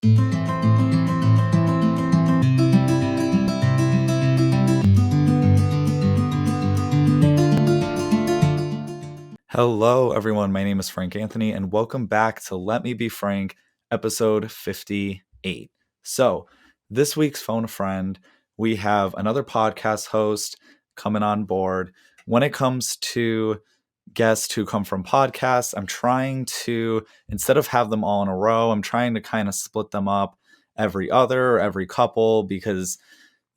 Hello, everyone. My name is Frank Anthony, and welcome back to Let Me Be Frank, episode 58. So, this week's phone a friend, we have another podcast host coming on board. When it comes to guests who come from podcasts, I'm trying to, instead of have them all in a row, I'm trying to kind of split them up every other, every couple, because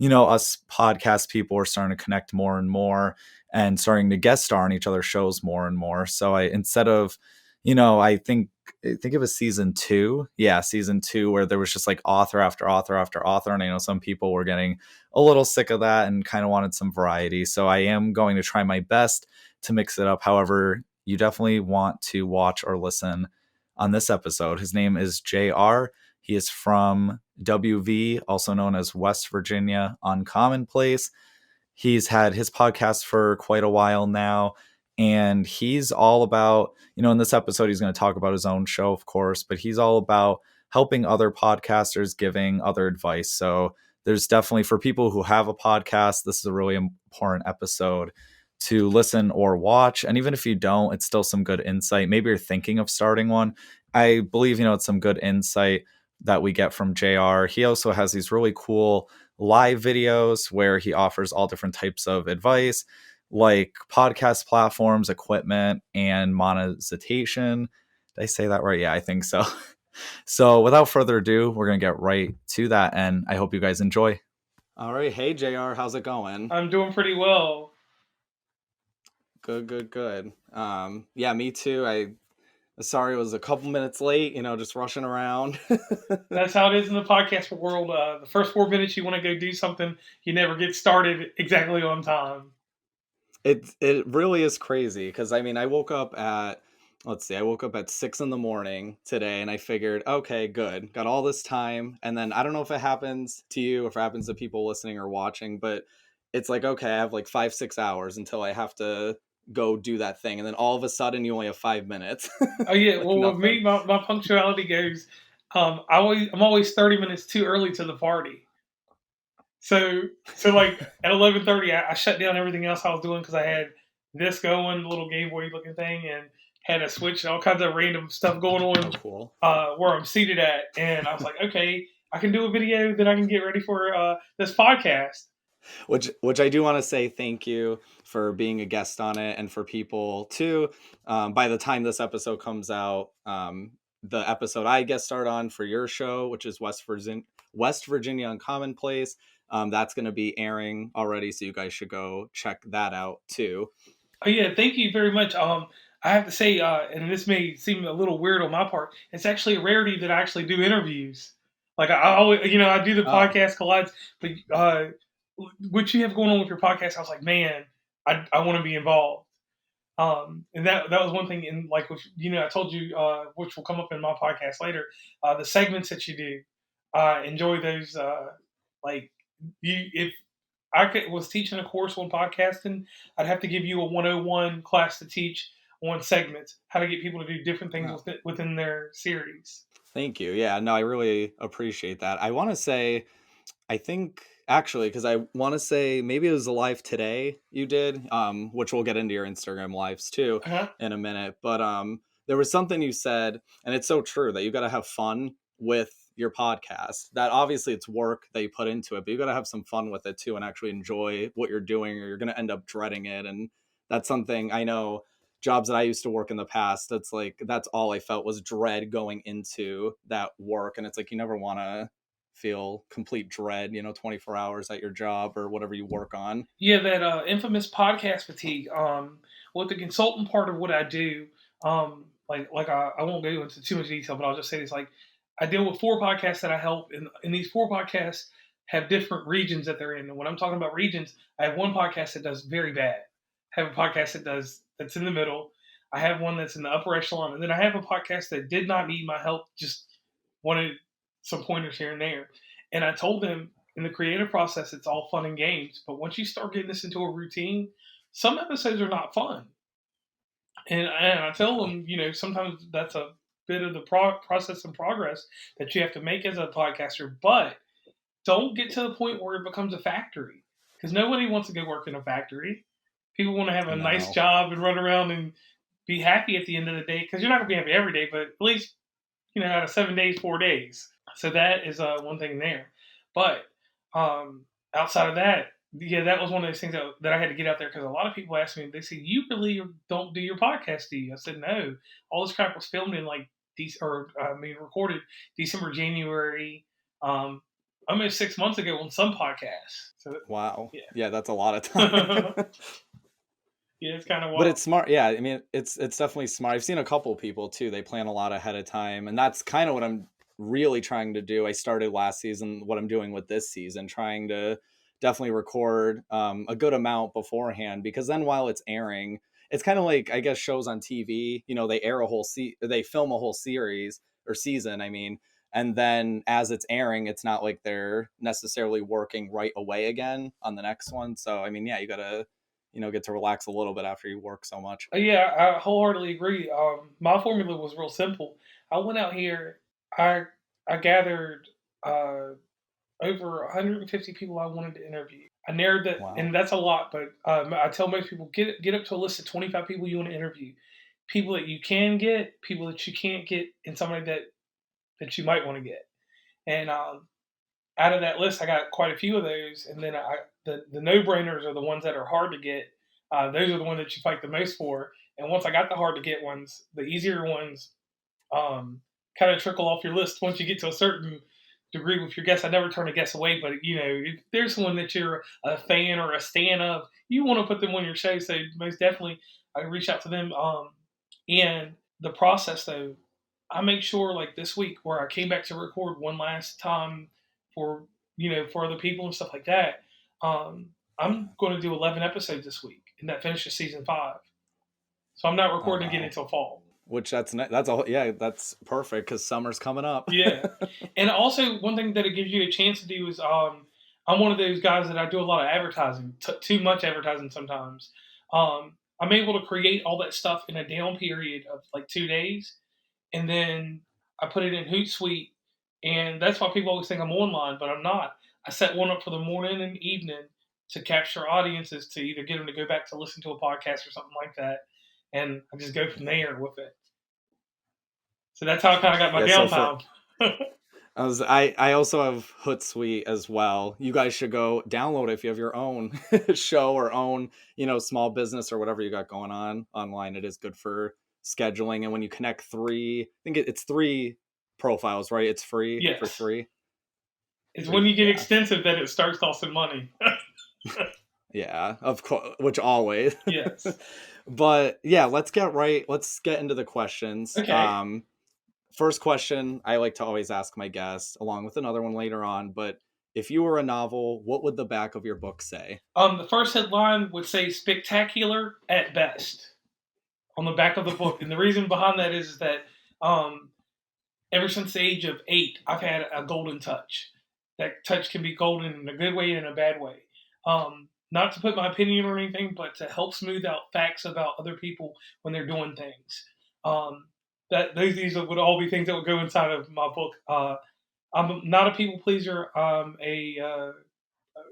us podcast people are starting to connect more and more and starting to guest star on each other's shows more and more. So instead of, I think it was season 2. Yeah, season 2, where there was just like author after author after author. And I know some people were getting a little sick of that and kind of wanted some variety. So I am going to try my best to mix it up. However, you definitely want to watch or listen on this episode. His name is JR. He is from WV, also known as West Virginia unCommOnPlaCE. He's had his podcast for quite a while now, and he's all about, in this episode, he's going to talk about his own show, of course, but he's all about helping other podcasters, giving other advice. So there's definitely, for people who have a podcast, this is a really important episode to listen or watch. And even if you don't, it's still some good insight. Maybe you're thinking of starting one. I believe, it's some good insight that we get from JR. He also has these really cool live videos where he offers all different types of advice, like podcast platforms, equipment, and monetization. Did I say that right? Yeah, I think so. So without further ado, we're going to get right to that, and I hope you guys enjoy. All right. Hey, JR, how's it going? I'm doing pretty well. Good. Yeah, me too. Sorry, it was a couple minutes late, just rushing around. That's how it is in the podcast world. The first 4 minutes you want to go do something, you never get started exactly on time. It really is crazy because I woke up at, I woke up at 6 a.m. today, and I figured, okay, good, got all this time. And then I don't know if it happens to you, if it happens to people listening or watching, but it's like, okay, I have like 5-6 hours until I have to go do that thing, and then all of a sudden you only have 5 minutes. Oh yeah, Like well with me, nothing. my punctuality goes. I'm always 30 minutes too early to the party. So like at 11:30, I shut down everything else I was doing because I had this going, the little Game Boy looking thing, and had a Switch and all kinds of random stuff going Oh, on cool. where I'm seated at. And I was like, okay, I can do a video, then I can get ready for this podcast. Which I do want to say thank you for being a guest on it, and for people too. By the time this episode comes out, the episode I guest starred on for your show, which is West Virginia unCommOnPlaCE, that's going to be airing already, so you guys should go check that out too. Oh yeah, thank you very much. I have to say, and this may seem a little weird on my part, it's actually a rarity that I actually do interviews. Like I always, I do the Oh, podcast collides, but what you have going on with your podcast, I was like, man, I want to be involved. And that was one thing. In like, with, I told you, which will come up in my podcast later, the segments that you do, enjoy those. Like if was teaching a course on podcasting, I'd have to give you a 101 class to teach on segments, how to get people to do different things wow. within their series. Thank you. Yeah, no, I really appreciate that. I want to say, I think actually, because I want to say maybe it was a live today you did, which we'll get into your Instagram lives too Uh-huh. in a minute. But there was something you said, and it's so true, that you got to have fun with your podcast. That obviously it's work that you put into it, but you got to have some fun with it too, and actually enjoy what you're doing, or you're going to end up dreading it. And that's something I know. Jobs that I used to work in the past, that's all I felt was dread going into that work. And it's like you never want to feel complete dread, 24 hours at your job or whatever you work on. Yeah, that infamous podcast fatigue. With the consultant part of what I do, I won't go into too much detail, but I'll just say this: like, I deal with 4 podcasts that I help, and these 4 podcasts have different regions that they're in. And when I'm talking about regions, I have one podcast that does very bad. I have a podcast that's in the middle. I have one that's in the upper echelon, and then I have a podcast that did not need my help, just wanted some pointers here and there. And I told them in the creative process, it's all fun and games. But once you start getting this into a routine, some episodes are not fun. And I tell them, sometimes bit of the process and progress that you have to make as a podcaster, but don't get to the point where it becomes a factory, because nobody wants to go work in a factory. People want to have a nice No. job and run around and be happy at the end of the day, because you're not going to be happy every day, but at least, out of 7 days, 4 days. So that is one thing there. But outside of that, yeah, that was one of those things that I had to get out there, because a lot of people ask me, they say, "You really don't do your podcast, do you?" I said, "No. All this crap was filmed in recorded December, January, almost 6 months ago on some podcasts." So Wow. yeah, Yeah, that's a lot of time. yeah, it's kind of But wild. it's smart. Yeah, I mean, it's definitely smart. I've seen a couple people too. They plan a lot ahead of time, and that's kind of what I'm really trying to do. I started last season. What I'm doing with this season, trying to definitely record a good amount beforehand, because then while it's airing, it's kind of like, I guess, shows on TV. They air they film a whole series or season. I mean, and then as it's airing, it's not like they're necessarily working right away again on the next one. So I mean, yeah, you gotta get to relax a little bit after you work so much. Yeah, I wholeheartedly agree. My formula was real simple. I went out here. I I gathered uh, over 150 people I wanted to interview. I narrowed that, Wow. and that's a lot. But I tell most people, get up to a list of 25 people you want to interview, people that you can get, people that you can't get, and somebody that you might want to get. And out of that list, I got quite a few of those. And then the no brainers are the ones that are hard to get. Those are the ones that you fight the most for. And once I got the hard to get ones, the easier ones kind of trickle off your list once you get to a certain degree with your guests. I never turn a guest away, but if there's someone that you're a fan or a stan of, you want to put them on your show. So most definitely, I reach out to them. And the process, though, I make sure, like this week, where I came back to record one last time for for other people and stuff like that. I'm going to do 11 episodes this week, and that finishes season 5. So I'm not Oh recording again wow. until fall. Which that's a yeah, that's perfect because summer's coming up. Yeah, and also one thing that it gives you a chance to do is I'm one of those guys that I do a lot of advertising, too much advertising sometimes. I'm able to create all that stuff in a down period of like 2 days, and then I put it in Hootsuite, and that's why people always think I'm online, but I'm not. I set one up for the morning and evening to capture audiences, to either get them to go back to listen to a podcast or something like that, and I just go from there with it. So that's how I kind of got my Yeah, so for downtime. I also have Hootsuite as well. You guys should go download it if you have your own show or own, small business or whatever you got going on online. It is good for scheduling, and when you connect three, I think it's 3 profiles, right? It's free for Yes. 3. It's when 3, you get yeah. extensive that it starts costing money. Yeah, of course, which always. Yes. But yeah, let's get into the questions. Okay. First question I like to always ask my guests, along with another one later on, but if you were a novel, what would the back of your book say? The first headline would say "spectacular at best" on the back of the book, and the reason behind that is that um, ever since the age of 8, I've had a golden touch. That touch can be golden in a good way and in a bad way. Not to put my opinion or anything, but to help smooth out facts about other people when they're doing things. Um, these would all be things that would go inside of my book. I'm not a people pleaser. It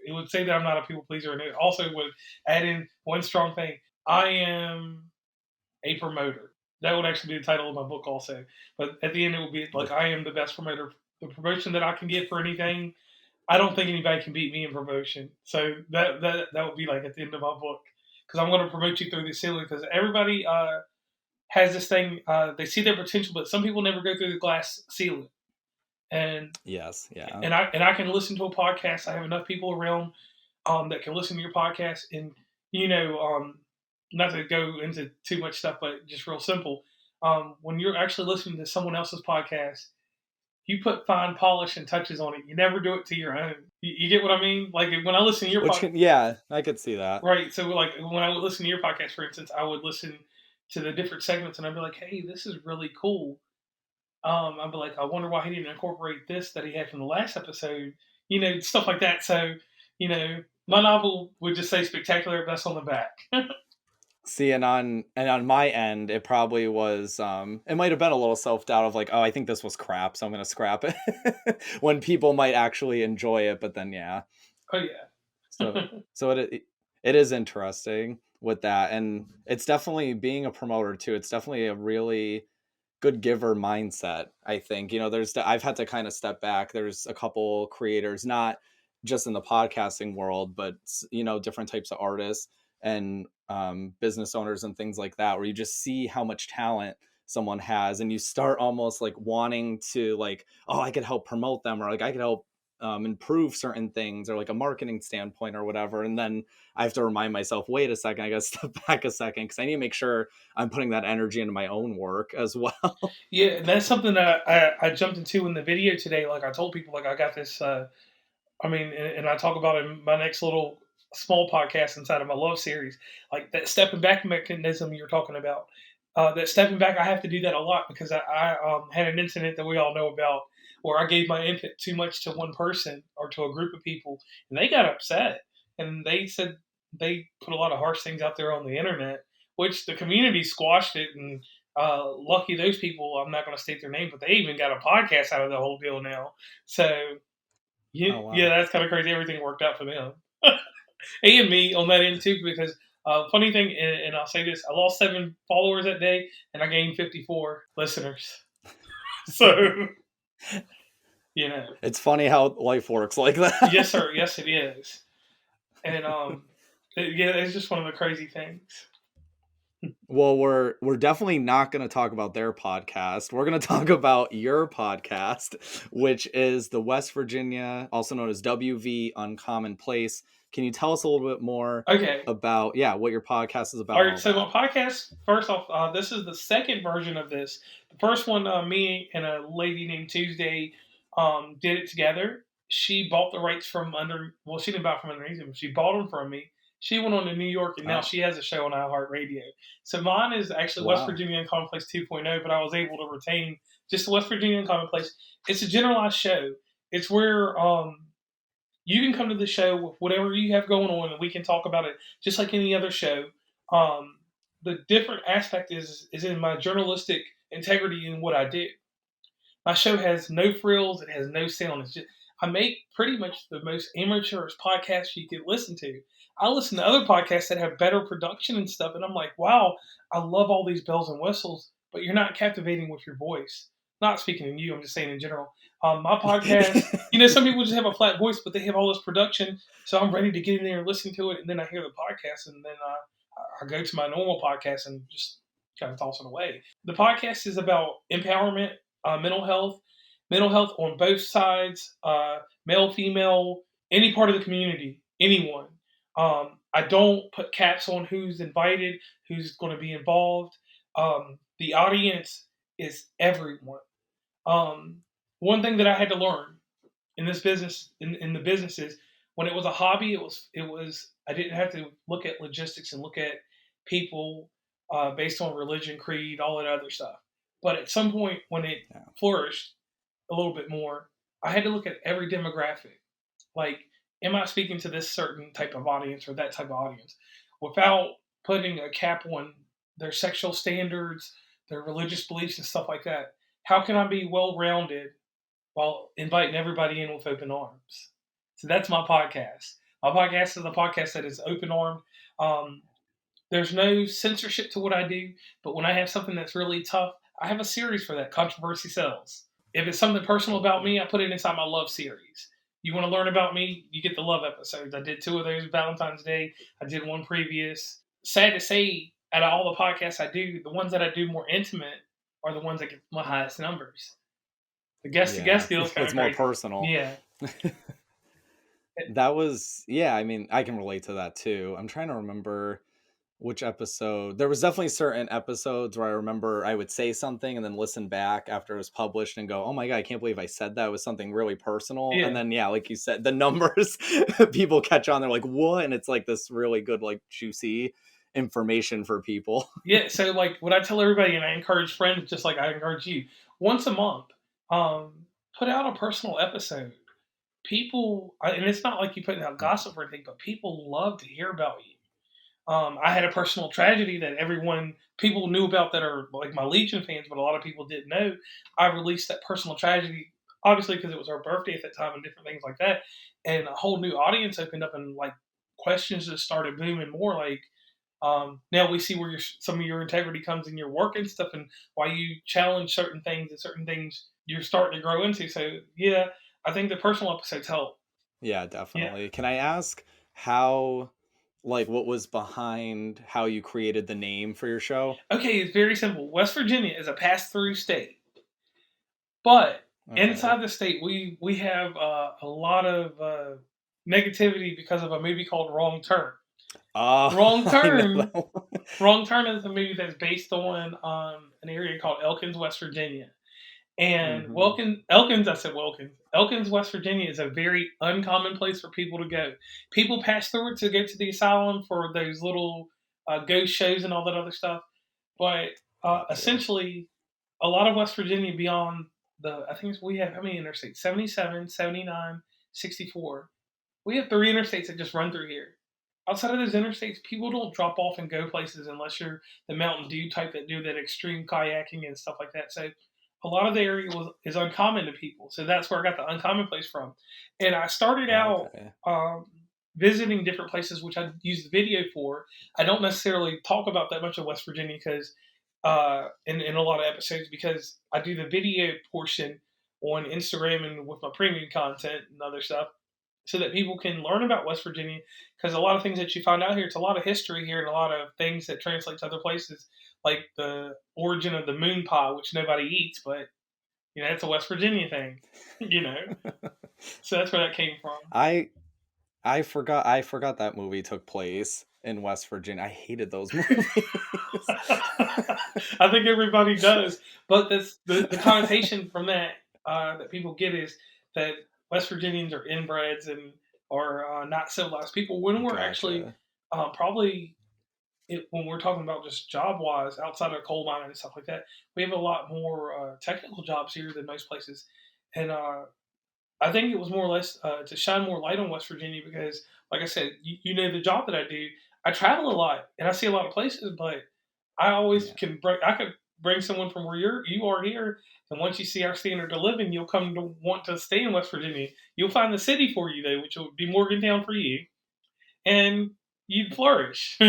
would say that I'm not a people pleaser, and it also would add in one strong thing. I am a promoter. That would actually be the title of my book, also. But at the end, it would be like, I am the best promoter. The promotion that I can get for anything, I don't think anybody can beat me in promotion. So that would be like at the end of my book, because I'm going to promote you through the ceiling. Because everybody has this thing, they see their potential, but some people never go through the glass ceiling. And Yes, yeah. I can listen to a podcast. I have enough people around that can listen to your podcast, and not to go into too much stuff, but just real simple. When you're actually listening to someone else's podcast, you put fine polish and touches on it. You never do it to your own. You get what I mean? Like when I listen to your Which podcast, can, yeah, I could see that. right? So like when I would listen to your podcast, for instance, I would listen to the different segments, and I'd be like, "Hey, this is really cool." I'd be like, "I wonder why he didn't incorporate this that he had from the last episode." Stuff like that. So, my novel would just say "spectacular" best on the back. See, and on my end, it probably was, it might have been a little self-doubt of like, "Oh, I think this was crap, so I'm gonna scrap it." When people might actually enjoy it, but then, yeah. Oh yeah. So so it is interesting with that, and it's definitely being a promoter too, it's definitely a really good giver mindset, I think. I've had to kind of step back. There's a couple creators, not just in the podcasting world, but different types of artists and business owners and things like that, where you just see how much talent someone has, and you start almost like wanting to like, oh, I could help promote them, or like I could help improve certain things, or like a marketing standpoint or whatever. And then I have to remind myself, wait a second, I got to step back a second, because I need to make sure I'm putting that energy into my own work as well. Yeah, and that's something that I jumped into in the video today. Like I told people, like I got this. I mean, and I talk about it in my next little small podcast inside of my love series, like that stepping back mechanism you're talking about. That stepping back, I have to do that a lot because I had an incident that we all know about where I gave my input too much to one person or to a group of people, and they got upset and they said they put a lot of harsh things out there on the internet, which the community squashed it. And lucky those people, I'm not going to state their name, but they even got a podcast out of the whole deal now. So yeah, Oh yeah, wow. that's kind of crazy. Everything worked out for them. And me on that end too, because funny thing, and I'll say this: I lost 7 followers that day, and I gained 54 listeners. So you know, It's funny how life works like yes, that. sir, yes, it is, and yeah, it's just one of the crazy things. Well, we're definitely not going to talk about their podcast. We're going to talk about your podcast, which is the West Virginia, also known as WV unCommOnPlaCE. Can you tell us a little bit more Okay, about, yeah, what your podcast is about all and right. all So my that? podcast, first off, this is the second version of this. The first one, me and a lady named Tuesday did it together. She bought the rights from under. Well, she didn't buy it from underneath him. She bought them from me. She went on to New York, and now Oh, she has a show on iHeartRadio. So mine is actually West wow. Virginia Commonplace 2.0, but I was able to retain just the West Virginia Commonplace. It's a generalized show. It's where you can come to the show with whatever you have going on, and we can talk about it just like any other show. Um, the different aspect is in my journalistic integrity in what I do. My show has no frills. It has no sound. It's just I make pretty much the most amateurish podcast you could listen to. I listen to other podcasts that have better production and stuff, and I'm like, wow, I love all these bells and whistles, but you're not captivating with your voice. Not speaking to you, I'm just saying in general. My podcast, some people just have a flat voice, but they have all this production, so I'm ready to get in there and listen to it, and then I hear the podcast, and then I go to my normal podcast and just kind of toss it away. The podcast is about empowerment, mental health on both sides, male, female, any part of the community, anyone. I don't put caps on who's invited, who's going to be involved. The audience is everyone. Um, One thing that I had to learn in this business, in the businesses, when it was a hobby, it was I didn't have to look at logistics and look at people based on religion, creed, all that other stuff. But at some point, when it Yeah. flourished a little bit more, I had to look at every demographic. Like, am I speaking to this certain type of audience or that type of audience without putting a cap on their sexual standards, their religious beliefs, and stuff like that? How can I be well rounded while inviting everybody in with open arms? So that's my podcast. My podcast is a podcast that is open armed. Um, there's no censorship to what I do, but when I have something that's really tough, I have a series for that. Controversy sells. If it's something personal about Totally. me, I put it inside my love series. You want to learn about me, you get the love episodes. I did 2 of those Valentine's Day. I did one previous. Sad to say, out of all the podcasts I do, the ones that I do more intimate are the ones that get my highest numbers. The guest to Yeah. guest deal is kind It's of more crazy. personal. Yeah. That was, yeah, I mean, I can relate to that too. I'm trying to remember which episode. There was definitely certain episodes where I remember I would say something and then listen back after it was published and go, "Oh my god, I can't believe I said that." It was something really personal. And Yeah. then yeah, like you said, the numbers people catch on. They're like, "What?" And it's like this really good, like juicy information for people. Yeah, so like what I tell everybody, and I encourage friends, just like I encourage you, once a month, put out a personal episode. People, and it's not like you putting out Yeah. gossip or anything, but people love to hear about you. I had a personal tragedy that people knew about that are like my Legion fans, but a lot of people didn't know. I released that personal tragedy, obviously because it was her birthday at that time and different things like that. And a whole new audience opened up and like questions just started booming more. Like, now we see where some of your integrity comes in your work and stuff, and why you challenge certain things and certain things you're starting to grow into. So yeah, I think the personal episodes help. Yeah, Yeah. definitely. Can I ask how, like, what was behind how you created the name for your show? Okay, it's very simple. West Virginia is a pass-through state, but Okay. inside the state, we have a lot of negativity because of a movie called Wrong Turn. Oh, Wrong I know Turn. that one. Wrong Turn is a movie that's based on an area called Elkins, West Virginia. And Hmm. Elkins, West Virginia is a very uncommon place for people to go. People pass through it to go to the asylum for those little ghost shows and all that other stuff. But Gotcha. essentially, a lot of West Virginia beyond I think we have how many interstates? 77, 79, 64. We have 3 interstates that just run through here. Outside of those interstates, people don't drop off and go places unless you're the Mountain Dew type that do that extreme kayaking and stuff like that. So a lot of the area is uncommon to people. So that's where I got the unCommOnPlaCE from. And I started out Okay. visiting different places, which I use the video for. I don't necessarily talk about that much of West Virginia because in a lot of episodes, because I do the video portion on Instagram and with my premium content and other stuff, so that people can learn about West Virginia. Because a lot of things that you find out here, it's a lot of history here and a lot of things that translate to other places, like the origin of the moon pie, which nobody eats, but it's a West Virginia thing, you know. So that's where that came from. I I forgot that movie took place in West Virginia. I hated those movies. I think everybody does, but the connotation from that that people get is that West Virginians are inbreds and are not civilized people. When we're actually Gotcha. probably when we're talking about just job wise, outside of coal mining and stuff like that, we have a lot more technical jobs here than most places, and I think it was more or less to shine more light on West Virginia because, like I said, you know the job that I do. I travel a lot and I see a lot of places, but I always Yeah. can bring. I could bring someone from where you are here, and once you see our standard of living, you'll come to want to stay in West Virginia. You'll find the city for you though, which will be Morgantown for you, and you'd flourish.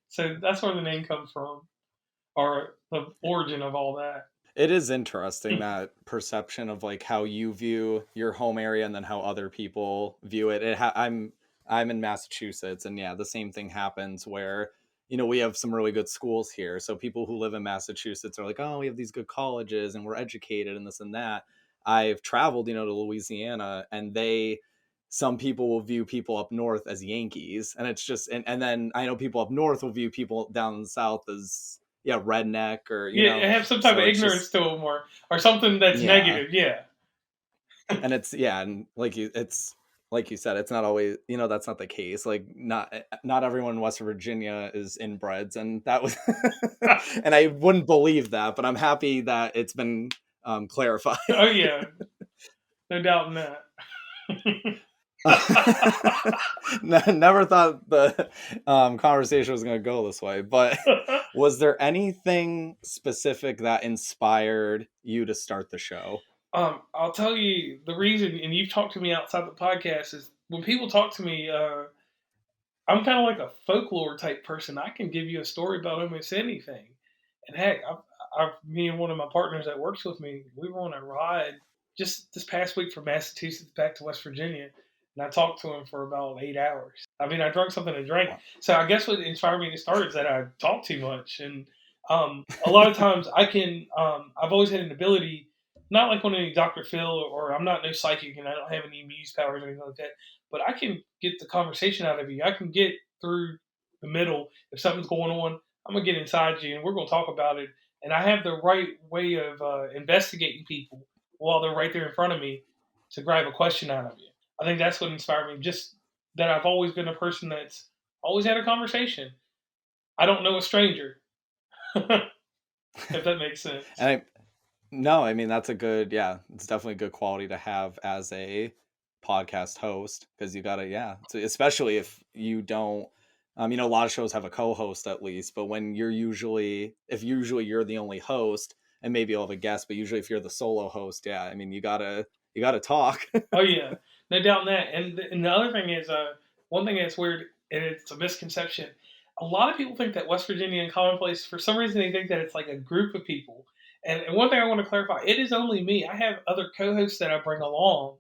So that's where the name comes from, or the origin of all that. It is interesting that perception of like how you view your home area and then how other people view it. I'm in Massachusetts, and yeah, the same thing happens where we have some really good schools here. So people who live in Massachusetts are like, oh, we have these good colleges and we're educated and this and that. I've traveled, to Louisiana, and some people will view people up north as Yankees, and it's just and then I know people up north will view people down south as redneck or Yeah, have some type so of it's ignorance just to them, or something that's yeah. negative. Yeah. And and like you said, it's not always, that's not the case. Like not everyone in West Virginia is inbreds, and that was and I wouldn't believe that, but I'm happy that it's been clarified. Oh yeah, no doubt in that. Never thought the conversation was going to go this way, but was there anything specific that inspired you to start the show? I'll tell you the reason, and you've talked to me outside the podcast, is when people talk to me, I'm kind of like a folklore type person. I can give you a story about almost anything. And heck, me and one of my partners that works with me, we were on a ride just this past week from Massachusetts back to West Virginia, and I talked to him for about 8 hours. I mean, I drank something to drink. Wow. So I guess what inspired me to start is that I talk too much, and a lot of times I can. I've always had an ability, not like on any Dr. Phil, or I'm not no psychic, and I don't have any muse powers or anything like that. But I can get the conversation out of you. I can get through the middle. If something's going on, I'm gonna get inside you, and we're gonna talk about it. And I have the right way of investigating people while they're right there in front of me to grab a question out of you. I think that's what inspired me. Just that I've always been a person that's always had a conversation. I don't know a stranger, if that makes sense. And no, I mean that's it's definitely a good quality to have as a podcast host, because you gotta, so especially if you don't You know, a lot of shows have a co-host at least, but when you're usually you're the only host, and maybe you'll have a guest, but usually if you're the solo host, yeah, I mean, you gotta talk. Oh yeah, no doubt in that. And the other thing is, one thing that's weird, and it's a misconception. A lot of people think that West Virginia and Commonplace, for some reason, they think that it's like a group of people. And one thing I want to clarify, it is only me. I have other co-hosts that I bring along,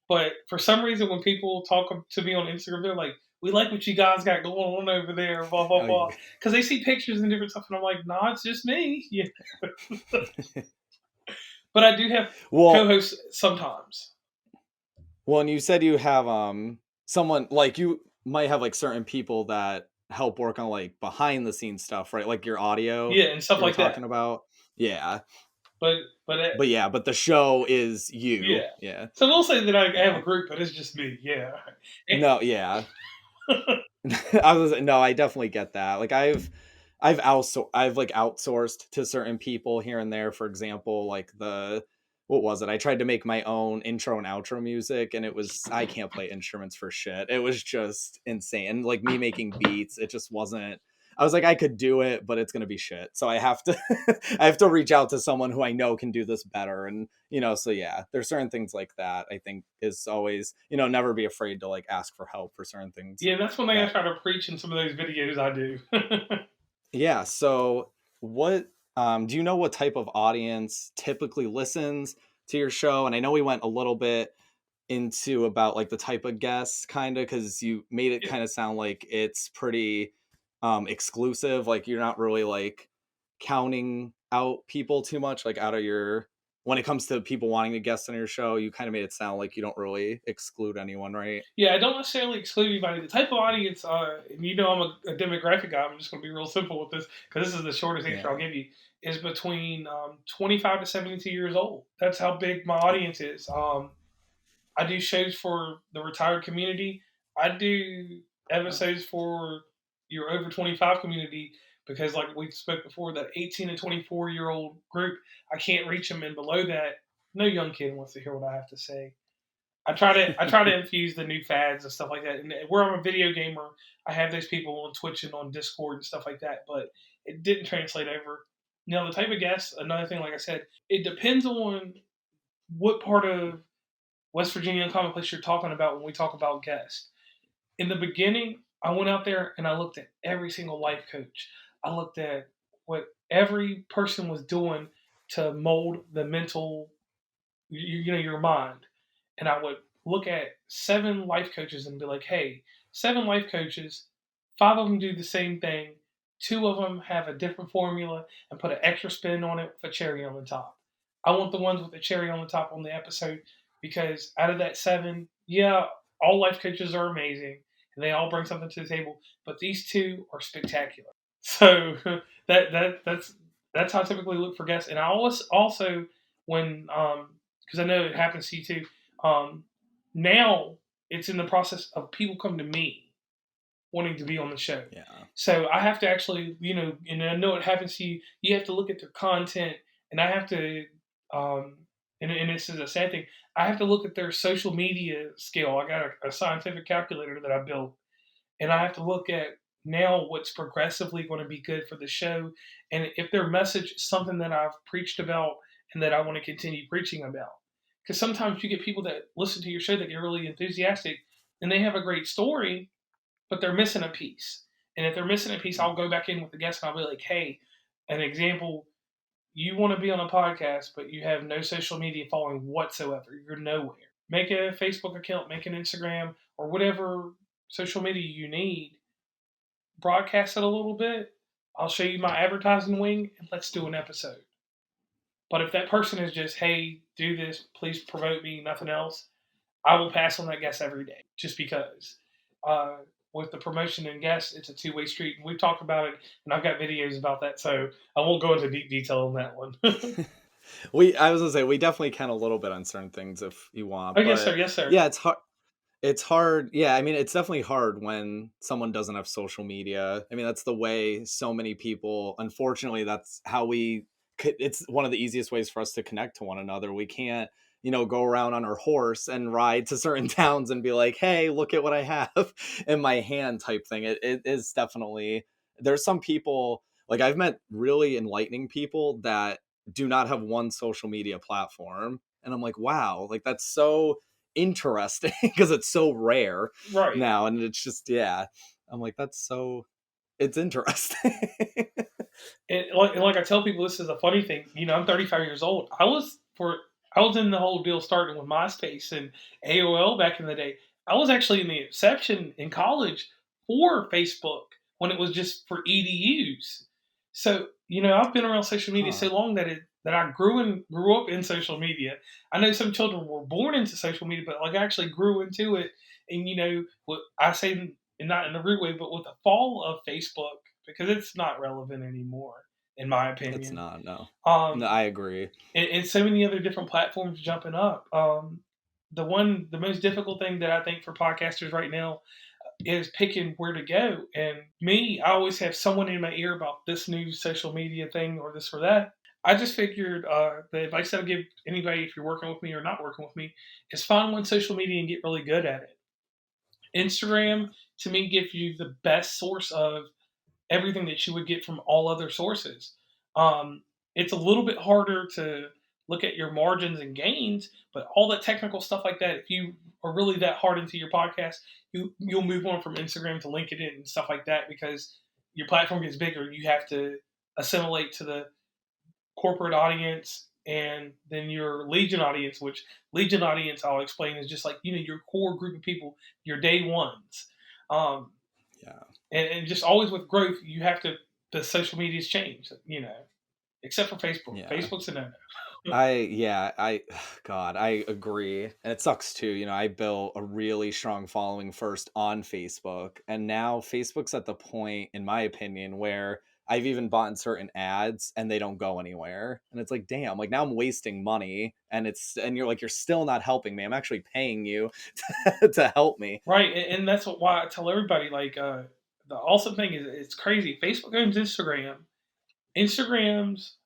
but for some reason, when people talk to me on Instagram, they're like, "We like what you guys got going on over there," blah blah Oh, blah, because they see pictures and different stuff, and I'm like, "Nah, it's just me." Yeah. But I do have well, co-hosts sometimes. well, and you said you have someone, like, you might have like certain people that help work on like behind the scenes stuff, right? Like your audio Yeah, and stuff you were like that. talking about. Yeah. But but But the show is you. yeah. Yeah. So we'll say that I have Yeah. a group, but it's just me. Yeah. No, yeah. No, I definitely get that. Like I've like outsourced to certain people here and there. For example, like what was it? I tried to make my own intro and outro music, and I can't play instruments for shit. It was just insane. And like me making beats, it just wasn't. I was like, I could do it, but it's gonna be shit. So I have to I have to reach out to someone who I know can do this better. And so yeah, there's certain things like that. I think is always, never be afraid to like ask for help for certain things. Yeah, that's one thing I That try to preach in some of those videos I do. Yeah. So, what do you know what type of audience typically listens to your show? And I know we went a little bit into about like the type of guests, kind of, because you made it Yeah. kind of sound like it's pretty exclusive. Like you're not really like counting out people too much, like out of your when it comes to people wanting to guest on your show. You kind of made it sound like you don't really exclude anyone, right? Yeah, I don't necessarily exclude anybody. The type of audience, and I'm a demographic guy. I'm just going to be real simple with this because this is the shortest answer I'll Yeah. give you. Is between 25 to 72 years old. That's how big my audience is. I do shows for the retired community. I do episodes for your over 25 community because, like we spoke before, that 18 to 24-year-old group, I can't reach them, and below that, no young kid wants to hear what I have to say. I try to infuse the new fads and stuff like that. And where I'm a video gamer, I have those people on Twitch and on Discord and stuff like that, but it didn't translate over. Now, the type of guests, another thing, like I said, it depends on what part of West Virginia unCommOnPlaCE you're talking about when we talk about guests. In the beginning, I went out there and I looked at every single life coach. I looked at what every person was doing to mold the mental, your mind. And I would look at 7 life coaches and be like, hey, 7 life coaches, 5 of them do the same thing. 2 of them have a different formula and put an extra spin on it with a cherry on the top. I want the ones with the cherry on the top on the episode because out of that 7, yeah, all life coaches are amazing and they all bring something to the table, but these 2 are spectacular. So that's how I typically look for guests. And I always also when because I know it happens to you too. Um, Now it's in the process of people come to me wanting to be on the show. Yeah. So I have to actually, and I know it happens to you. You have to look at their content, and I have to, and this is a sad thing. I have to look at their social media scale. I got a scientific calculator that I built, and I have to look at now what's progressively going to be good for the show, and if their message is something that I've preached about and that I want to continue preaching about. Because sometimes you get people that listen to your show that get really enthusiastic, and they have a great story, but they're missing a piece. And if they're missing a piece, I'll go back in with the guest and I'll be like, hey, an example, you want to be on a podcast, but you have no social media following whatsoever. You're nowhere. Make a Facebook account, make an Instagram, or whatever social media you need. Broadcast it a little bit. I'll show you my advertising wing and let's do an episode. But if that person is just, hey, do this, please promote me, nothing else, I will pass on that guest every day just because. With the promotion and guests, it's a two-way street. And we've talked about it, and I've got videos about that, so I won't go into deep detail on that one. I was gonna say we definitely can a little bit on certain things if you want. Oh, But yes, sir. Yes, sir. yeah, it's hard. It's hard. Yeah, I mean, it's definitely hard when someone doesn't have social media. I mean, that's the way so many people. Unfortunately, that's how it's one of the easiest ways for us to connect to one another. We can't, go around on her horse and ride to certain towns and be like, hey, look at what I have in my hand type thing. It is definitely, there's some people, like I've met really enlightening people that do not have one social media platform. And I'm like, wow, like that's so interesting because it's so rare Right. now. And it's just, yeah, I'm like, it's interesting. And like I tell people, this is a funny thing. I'm 35 years old. I was in the whole deal starting with MySpace and AOL back in the day. I was actually in the exception in college for Facebook when it was just for EDUs. So I've been around social media Huh. so long that I grew up in social media. I know some children were born into social media, but like I actually grew into it. And what I say, not in a rude way, but with the fall of Facebook, because it's not relevant anymore, in my It's opinion. not, no. No, Um, I agree. and so many other different platforms jumping up. The most difficult thing that I think for podcasters right now is picking where to go. And me, I always have someone in my ear about this new social media thing or this or that. I just figured the advice that I give anybody, if you're working with me or not working with me, is find one social media and get really good at it. Instagram, to me, gives you the best source of everything that you would get from all other sources. It's a little bit harder to look at your margins and gains, but all that technical stuff like that, if you are really that hard into your podcast, you'll move on from Instagram to LinkedIn and stuff like that because your platform gets bigger. You have to assimilate to the corporate audience and then your Legion audience, which Legion audience I'll explain is just like your core group of people, your day ones. Um, Yeah. and just always with growth, you have to. The social media's changed, except for Facebook. Yeah. Facebook's a no. God, I agree. And it sucks too. I built a really strong following first on Facebook. And now Facebook's at the point, in my opinion, where I've even bought in certain ads and they don't go anywhere. And it's like, damn, like now I'm wasting money and you're like, you're still not helping me. I'm actually paying you to help me. Right, and that's why I tell everybody. Like, the awesome thing is it's crazy. Facebook owns Instagram. Instagram's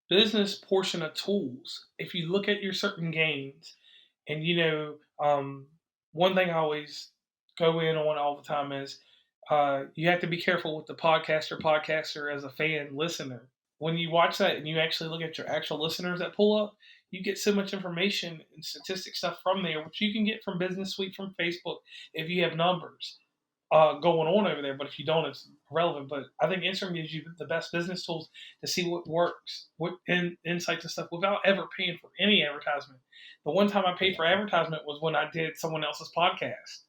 business portion of tools. If you look at your certain gains, and one thing I always go in on all the time is you have to be careful with the podcaster as a fan listener. When you watch that and you actually look at your actual listeners that pull up, you get so much information and statistic stuff from there, which you can get from Business Suite from Facebook if you have numbers going on over there. But if you don't, it's irrelevant. But I think Instagram gives you the best business tools to see what works, what insights and stuff without ever paying for any advertisement. The one time I paid for Yeah. advertisement was when I did someone else's podcast.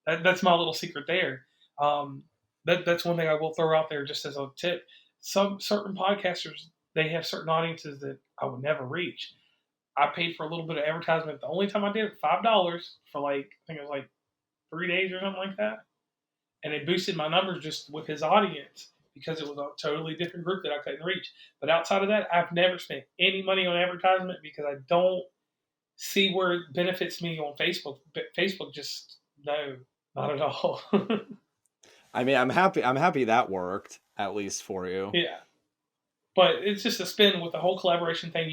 That's my little secret there. Um, that's one thing I will throw out there just as a tip. Some certain podcasters, they have certain audiences that I would never reach. I paid for a little bit of advertisement. The only time I did it, $5 for I think it was like 3 days or something like that, and it boosted my numbers just with his audience because it was a totally different group that I couldn't reach. But outside of that, I've never spent any money on advertisement because I don't see where it benefits me on Facebook. But Facebook just no, not at all. I mean, I'm happy that worked at least for you. Yeah, but it's just a spin with the whole collaboration thing.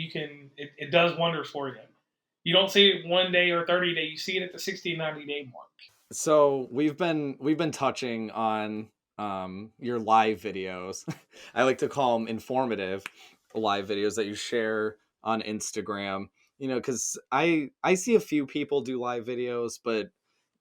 It does wonders for you. You don't see it 1 day or 30 days. You see it at the 60 and 90-day mark. So we've been touching on your live videos. I like to call them informative live videos that you share on Instagram. Because I see a few people do live videos, but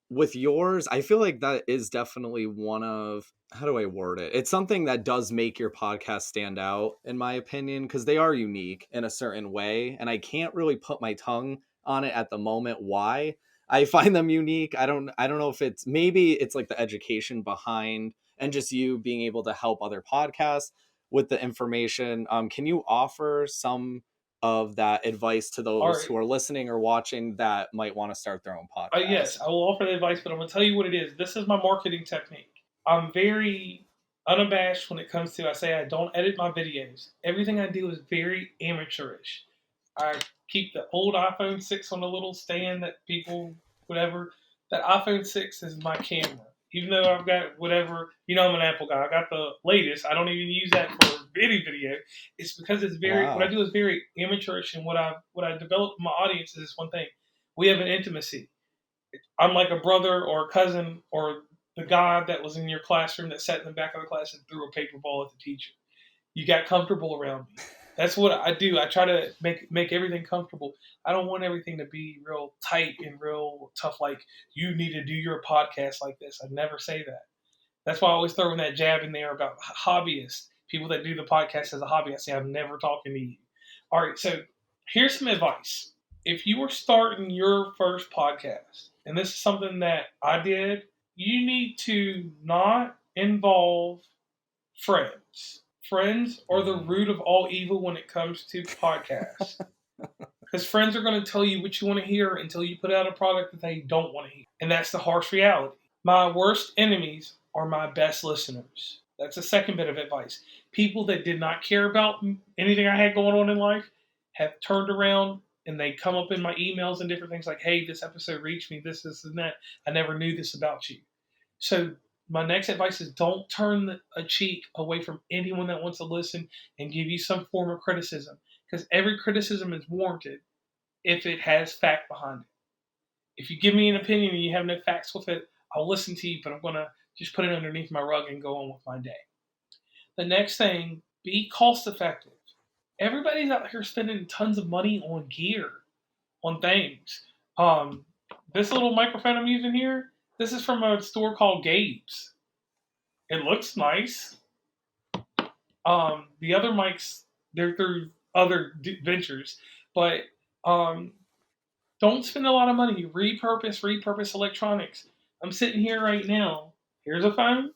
with yours, I feel like that is definitely one of, how do I word it? It's something that does make your podcast stand out, in my opinion, because they are unique in a certain way. And I can't really put my tongue on it at the moment why I find them unique. I don't know if maybe it's like the education behind and just you being able to help other podcasts with the information. Can you offer some of that advice to All those right. who are listening or watching that might want to start their own podcast? Yes, I will offer the advice, but I'm going to tell you what it is. This is my marketing technique. I'm very unabashed when it comes to, I say I don't edit my videos. Everything I do is very amateurish. I keep the old iPhone 6 on a little stand that people, whatever. That iPhone 6 is my camera. Even though I've got whatever, I'm an Apple guy. I got the latest. I don't even use that for any video. It's because it's what I do is very amateurish, and what I develop in my audience is this one thing. We have an intimacy. I'm like a brother or a cousin or the guy that was in your classroom that sat in the back of the class and threw a paper ball at the teacher. You got comfortable around me. That's what I do. I try to make everything comfortable. I don't want everything to be real tight and real tough. Like, you need to do your podcast like this. I never say that. That's why I always throw in that jab in there about hobbyists, people that do the podcast as a hobby. I say, I'm never talking to you. All right, so here's some advice. If you were starting your first podcast, and this is something that I did, you need to not involve friends. Friends are the root of all evil when it comes to podcasts. Because friends are going to tell you what you want to hear until you put out a product that they don't want to hear. And that's the harsh reality. My worst enemies are my best listeners. That's the second bit of advice. People that did not care about anything I had going on in life have turned around and they come up in my emails and different things like, hey, this episode reached me, this, and that. I never knew this about you. So my next advice is don't turn a cheek away from anyone that wants to listen and give you some form of criticism, because every criticism is warranted if it has fact behind it. If you give me an opinion and you have no facts with it, I'll listen to you, but I'm going to just put it underneath my rug and go on with my day. The next thing, be cost effective. Everybody's out here spending tons of money on gear, on things. This little microphone I'm using here, this is from a store called Gabe's. It looks nice. The other mics, they're through other ventures, but don't spend a lot of money. Repurpose electronics. I'm sitting here right now. Here's a phone.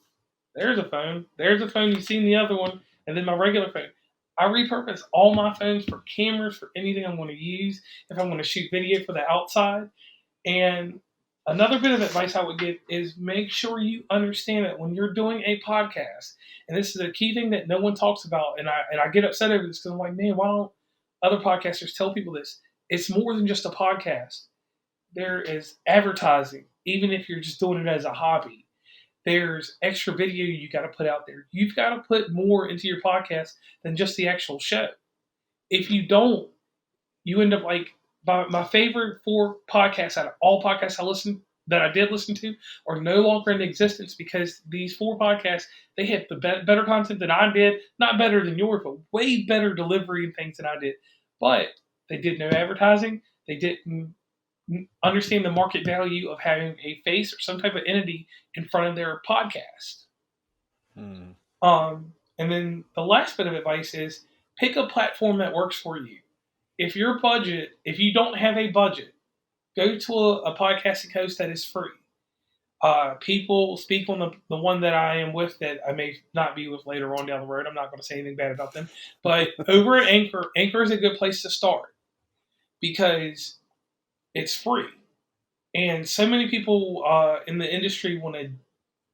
There's a phone. There's a phone. You've seen the other one. And then my regular phone. I repurpose all my phones for cameras, for anything I'm going to use. If I'm going to shoot video for the outside. And another bit of advice I would give is make sure you understand that when you're doing a podcast, and this is a key thing that no one talks about, and I get upset over this because I'm like, man, why don't other podcasters tell people this? It's more than just a podcast. There is advertising, even if you're just doing it as a hobby. There's extra video you got to put out there. You've got to put more into your podcast than just the actual show. If you don't, you end up like my favorite 4 podcasts out of all podcasts I did listen to are no longer in existence because these 4 podcasts, they have the better content than I did. Not better than yours, but way better delivery and things than I did. But they did no advertising. They didn't understand the market value of having a face or some type of entity in front of their podcast. And then the last bit of advice is pick a platform that works for you. If you don't have a budget, go to a podcasting host that is free. People speak on the one that I am with that I may not be with later on down the road. I'm not going to say anything bad about them. But over at Anchor is a good place to start because it's free. And so many people in the industry want to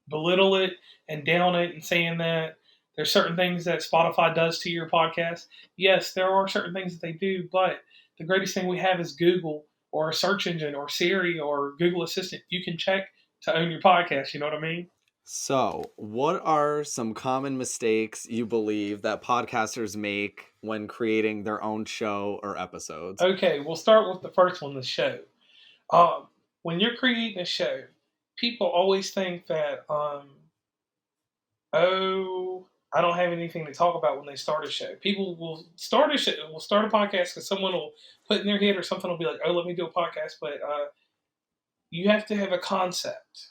belittle it and down it and saying that there's certain things that Spotify does to your podcast. Yes, there are certain things that they do, but the greatest thing we have is Google or a search engine or Siri or Google Assistant. You can check to own your podcast. You know what I mean? So, what are some common mistakes you believe that podcasters make when creating their own show or episodes? Okay, we'll start with the first one, the show. When you're creating a show, people always think that, I don't have anything to talk about when they start a show. People will start a podcast because someone will put in their head or something will be like, oh, let me do a podcast. But you have to have a concept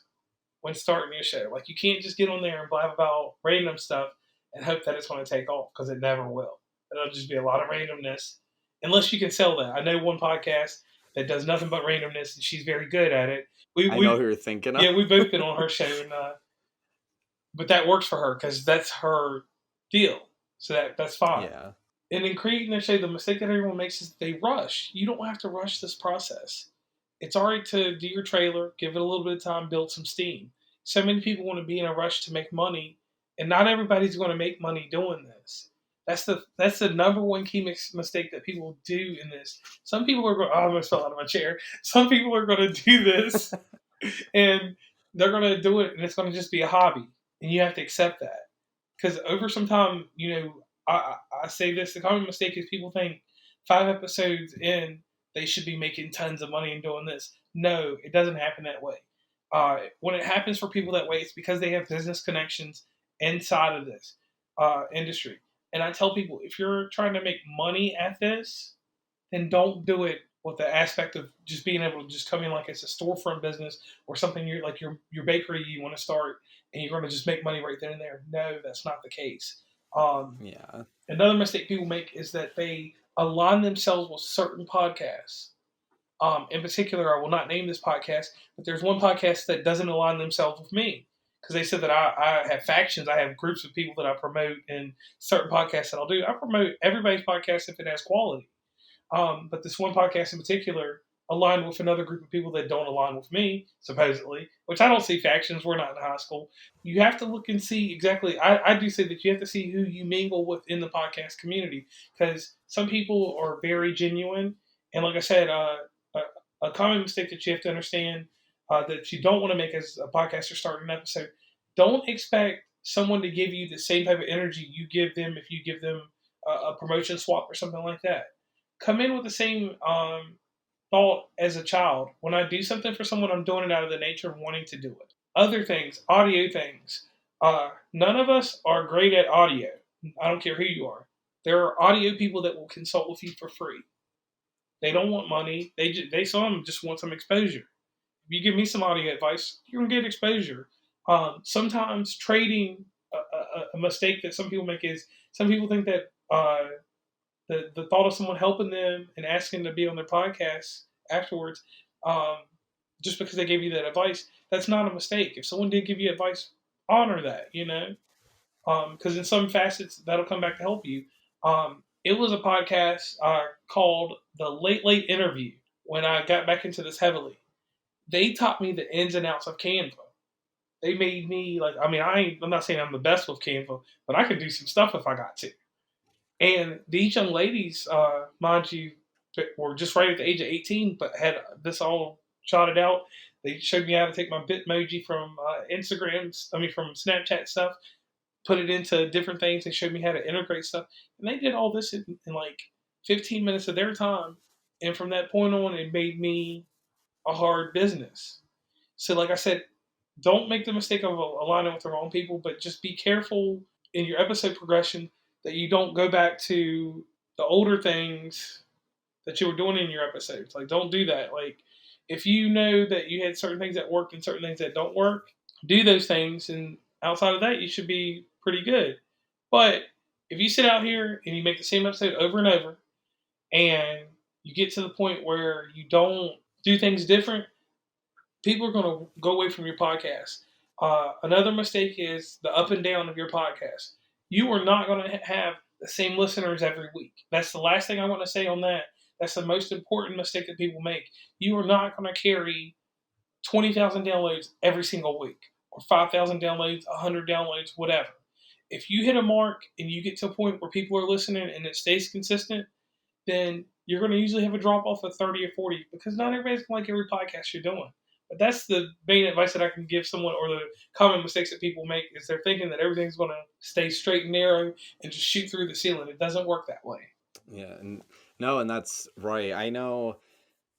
when starting your show. Like, you can't just get on there and blab about random stuff and hope that it's going to take off, because it never will. It'll just be a lot of randomness, unless you can sell that. I know one podcast that does nothing but randomness, and she's very good at it. I know who you're thinking of. Yeah, we've both been on her show, and but that works for her because that's her deal. So that's fine. Yeah. And in creating a show, the mistake that everyone makes is they rush. You don't have to rush this process. It's all right to do your trailer, give it a little bit of time, build some steam. So many people want to be in a rush to make money, and not everybody's going to make money doing this. That's the number one key mistake that people do in this. Some people are going, I almost fell out of my chair. Some people are going to do this, and they're going to do it and it's going to just be a hobby. And you have to accept that. Because over some time, I say this, the common mistake is people think 5 episodes in, they should be making tons of money and doing this. No, it doesn't happen that way. When it happens for people that way, it's because they have business connections inside of this industry. And I tell people, if you're trying to make money at this, then don't do it with the aspect of just being able to just come in like it's a storefront business or something you're like your bakery you want to start and you're going to just make money right then and there. No, that's not the case. Yeah. Another mistake people make is that they align themselves with certain podcasts. In particular, I will not name this podcast, but there's one podcast that doesn't align themselves with me because they said that I have factions. I have groups of people that I promote in certain podcasts that I'll do. I promote everybody's podcast if it has quality. But this one podcast in particular aligned with another group of people that don't align with me, supposedly, which I don't see factions. We're not in high school. You have to look and see exactly. I do say that you have to see who you mingle with in the podcast community because some people are very genuine. And like I said, a common mistake that you have to understand that you don't want to make as a podcaster starting an episode, don't expect someone to give you the same type of energy you give them if you give them a promotion swap or something like that. Come in with the same thought as a child. When I do something for someone, I'm doing it out of the nature of wanting to do it. Other things, audio things. None of us are great at audio. I don't care who you are. There are audio people that will consult with you for free. They don't want money. They some of them just want some exposure. If you give me some audio advice, you're gonna get exposure. Sometimes trading a mistake that some people make is some people think that the thought of someone helping them and asking to be on their podcast afterwards, um, just because they gave you that advice, that's not a mistake. If someone did give you advice, honor that, because in some facets that'll come back to help you. It was a podcast called the Late Interview. When I got back into this heavily, they taught me the ins and outs of Canva. They made me like, I mean, I'm not saying I'm the best with Canva, but I could do some stuff if I got to. And these young ladies, mind you, were just right at the age of 18, but had this all jotted out. They showed me how to take my Bitmoji from from Snapchat stuff, put it into different things. They showed me how to integrate stuff. And they did all this in like 15 minutes of their time. And from that point on, it made me a hard business. So, like I said, don't make the mistake of aligning with the wrong people, but just be careful in your episode progression that you don't go back to the older things that you were doing in your episodes. Like, don't do that. Like, if you know that you had certain things that worked and certain things that don't work, do those things. And outside of that, you should be pretty good. But if you sit out here and you make the same episode over and over and you get to the point where you don't do things different, people are going to go away from your podcast. Another mistake is the up and down of your podcast. You are not going to have the same listeners every week. That's the last thing I want to say on that. That's the most important mistake that people make. You are not going to carry 20,000 downloads every single week, or 5,000 downloads, 100 downloads, whatever. If you hit a mark and you get to a point where people are listening and it stays consistent, then you're going to usually have a drop off of 30 or 40 because not everybody's going to like every podcast you're doing. But that's the main advice that I can give someone, or the common mistakes that people make is they're thinking that everything's going to stay straight and narrow and just shoot through the ceiling. It doesn't work that way. Yeah, and no, and that's right. I know,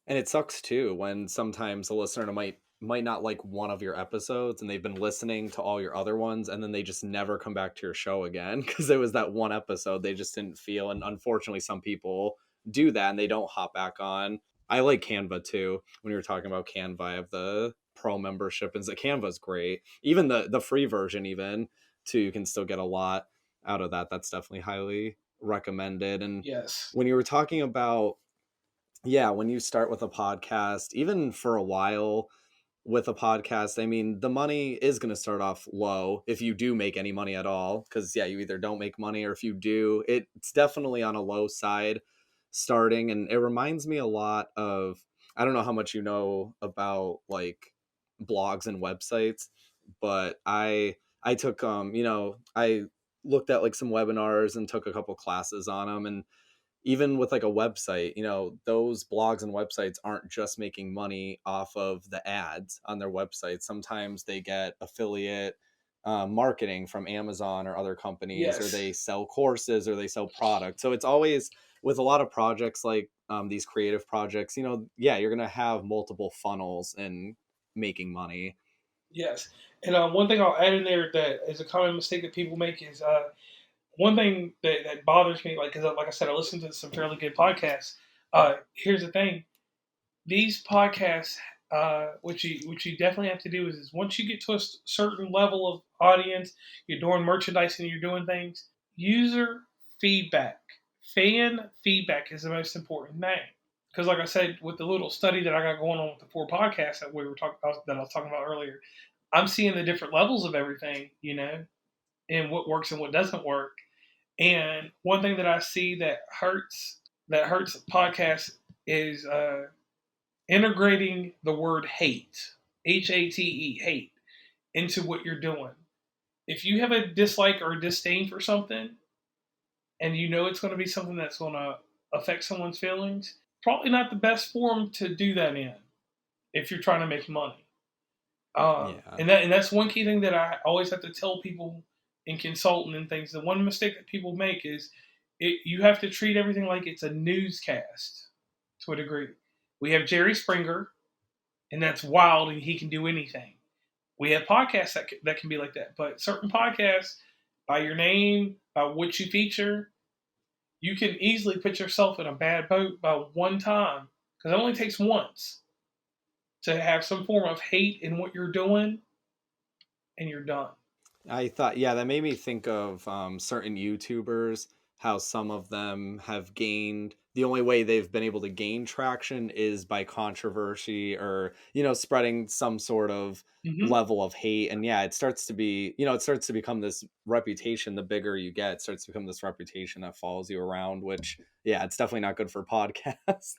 and it sucks too when sometimes a listener might not like one of your episodes and they've been listening to all your other ones and then they just never come back to your show again because it was that one episode they just didn't feel. And unfortunately, some people do that and they don't hop back on. I like Canva too. When you were talking about Canva, I have the pro membership, and Canva's great. Even the free version, even too, you can still get a lot out of that. That's definitely highly recommended. And Yes. when you were talking about, yeah, when you start with a podcast, even for a while with a podcast, I mean, the money is going to start off low if you do make any money at all. Because, yeah, you either don't make money, or if you do, it's definitely on a low side starting. And it reminds me a lot of, I don't know how much you know about like blogs and websites, but I took, I looked at like some webinars and took a couple classes on them. And even with like a website, those blogs and websites aren't just making money off of the ads on their website. Sometimes they get affiliate marketing from Amazon or other companies, or Yes. they sell courses or they sell products. So it's always with a lot of projects like these creative projects, you're going to have multiple funnels and making money. Yes. And one thing I'll add in there that is a common mistake that people make is one thing that bothers me, like, because like I said, I listen to some fairly good podcasts. Here's the thing: these podcasts, what you definitely have to do is once you get to a certain level of audience, you're doing merchandise and you're doing things. User feedback, fan feedback is the most important thing. Because, like I said, with the little study that I got going on with the 4 podcasts that we were talking about, that I was talking about earlier, I'm seeing the different levels of everything, and what works and what doesn't work. And one thing that I see that hurts podcasts is integrating the word hate, hate, into what you're doing. If you have a dislike or a disdain for something, and you know it's going to be something that's going to affect someone's feelings, probably not the best forum to do that in if you're trying to make money. Yeah. And that's one key thing that I always have to tell people in consulting and things. The one mistake that people make is you have to treat everything like it's a newscast to a degree. We have Jerry Springer, and that's wild, and he can do anything. We have podcasts that can be like that, but certain podcasts, by your name, by what you feature, you can easily put yourself in a bad boat by one time, because it only takes once to have some form of hate in what you're doing, and you're done. I thought, yeah, that made me think of certain YouTubers, how some of them have gained, the only way they've been able to gain traction is by controversy or, spreading some sort of Hmm. level of hate. And yeah, it starts to be, it starts to become this reputation. The bigger you get, it starts to become this reputation that follows you around, which, yeah, it's definitely not good for podcasts.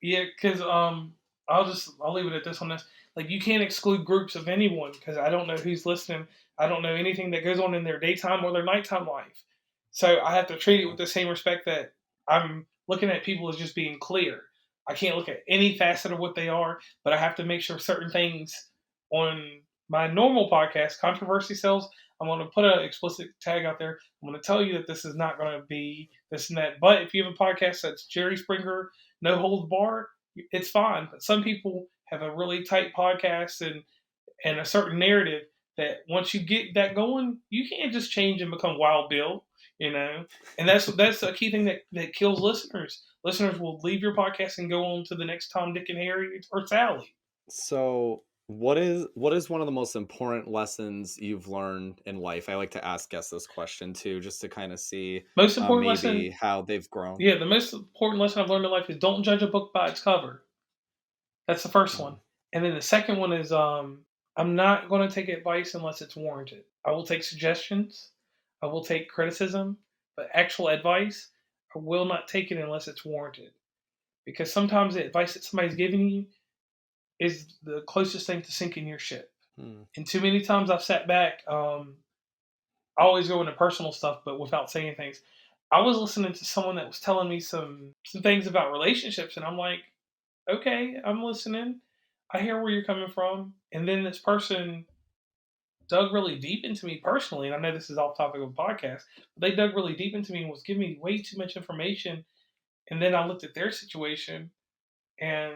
Yeah, because I'll leave it at this on this. Like, you can't exclude groups of anyone because I don't know who's listening. I don't know anything that goes on in their daytime or their nighttime life. So I have to treat it with the same respect that I'm looking at people as just being clear. I can't look at any facet of what they are, but I have to make sure certain things on my normal podcast, Controversy Sells, I'm going to put an explicit tag out there. I'm going to tell you that this is not going to be this and that. But if you have a podcast that's Jerry Springer, no holds bar, it's fine. But some people have a really tight podcast and a certain narrative that once you get that going, you can't just change and become Wild Bill, And that's a key thing that kills listeners. Listeners will leave your podcast and go on to the next Tom, Dick, and Harry or Sally. So, what is one of the most important lessons you've learned in life? I like to ask guests this question too, just to kind of see Most important maybe lesson, how they've grown. yeah, the most important lesson I've learned in life is don't judge a book by its cover. That's the first one. Mm, And then the second one is I'm not going to take advice unless it's warranted. I will take suggestions, I will take criticism, but actual advice, I will not take it unless it's warranted. Because sometimes the advice that somebody's giving you is the closest thing to sinking your ship. mm. And too many times I've sat back, I always go into personal stuff, but without saying things. I was listening to someone that was telling me some things about relationships, and I'm like, okay, I'm listening. I hear where you're coming from. And then this person dug really deep into me personally. And I know this is off topic of a podcast, but they dug really deep into me and was giving me way too much information. And then I looked at their situation, and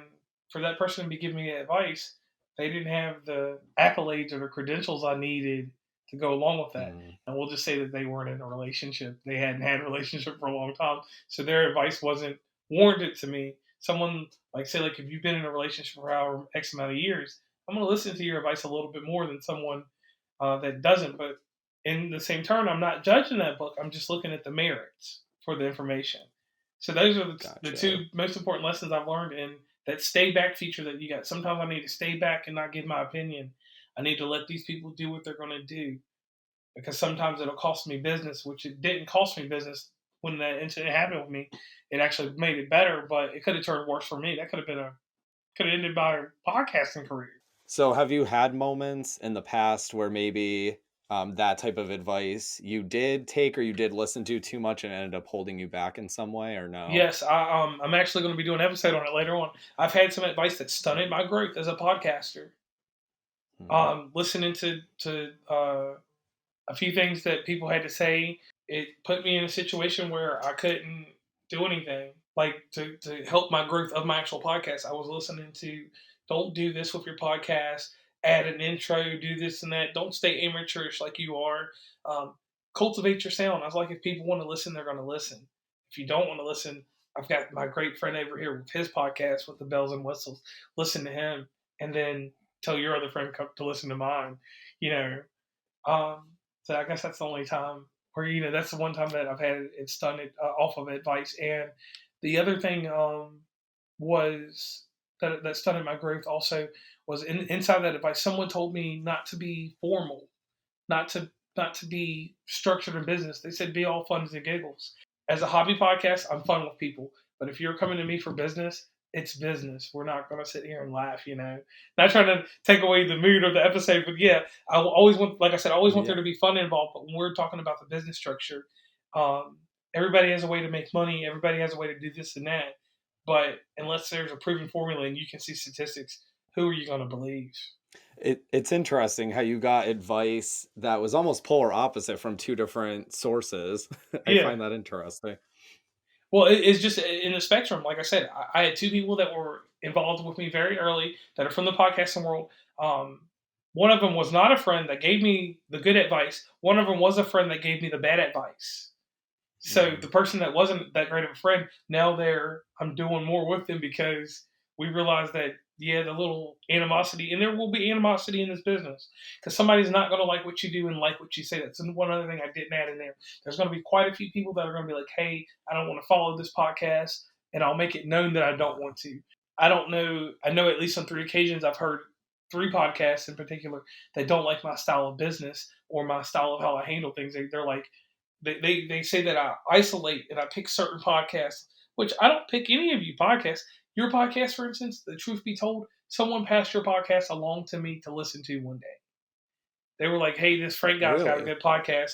for that person to be giving me advice, they didn't have the accolades or the credentials I needed to go along with that. Mm. And we'll just say that they weren't in a relationship. They hadn't had a relationship for a long time. So their advice wasn't warranted to me. Someone, like, say, like, if you've been in a relationship for however X amount of years, I'm going to listen to your advice a little bit more than someone that doesn't. But in the same turn, I'm not judging that book. I'm just looking at the merits for the information. So those are the Gotcha. two most important lessons I've learned. And that stay back feature that you got. Sometimes I need to stay back and not give my opinion. I need to let these people do what they're going to do, because sometimes it'll cost me business, which it didn't cost me business when that incident happened with me. It actually made it better, but it could have turned worse for me. That could have ended my podcasting career. So, have you had moments in the past where maybe that type of advice you did take or you did listen to too much and ended up holding you back in some way, or no? Yes, I'm actually going to be doing an episode on it later on. I've had some advice that stunted my growth as a podcaster. Mhm. Listening to a few things that people had to say, it put me in a situation where I couldn't do anything. Like to help my growth of my actual podcast, I was listening to don't do this with your podcast, add an intro, do this and that. Don't stay amateurish like you are. Um, Cultivate your sound. I was like, if people want to listen, they're going to listen. If you don't want to listen, I've got my great friend over here with his podcast with the bells and whistles. Listen to him, and then tell your other friend to listen to mine. You know, so I guess that's the only time where that's the one time that I've had it stunted off of advice. And the other thing was that stunted my growth also was inside that advice. Someone told me not to be formal, not to not to be structured in business. They said be all fun and giggles. As a hobby podcast, I'm fun with people, but if you're coming to me for business, it's business. We're not going to sit here and laugh, Not trying to take away the mood of the episode, but yeah, I will always want, like I said, I always want there Yeah. to be fun involved. But when we're talking about the business structure, everybody has a way to make money. Everybody has a way to do this and that. But unless there's a proven formula and you can see statistics, who are you going to believe? It's interesting how you got advice that was almost polar opposite from two different sources. I Yeah. find that interesting. Well, it's just in the spectrum. Like I said, I had two people that were involved with me very early that are from the podcasting world. Um, one of them was not a friend that gave me the good advice. One of them was a friend that gave me the bad advice. So Mm. the person that wasn't that great of a friend, now I'm doing more with them because we realized that yeah, the little animosity, and there will be animosity in this business because somebody's not going to like what you do and like what you say. That's one other thing I didn't add in there. There's going to be quite a few people that are going to be like, hey, I don't want to follow this podcast, and I'll make it known that I don't want to. I don't know. I know at least on 3 occasions I've heard 3 podcasts in particular that don't like my style of business or my style of how I handle things. They're like, they say that I isolate and I pick certain podcasts, which I don't pick any of you podcasts. Your podcast, for instance, the truth be told, someone passed your podcast along to me to listen to one day. They were like, hey, this Frank guy's got a Really? good podcast.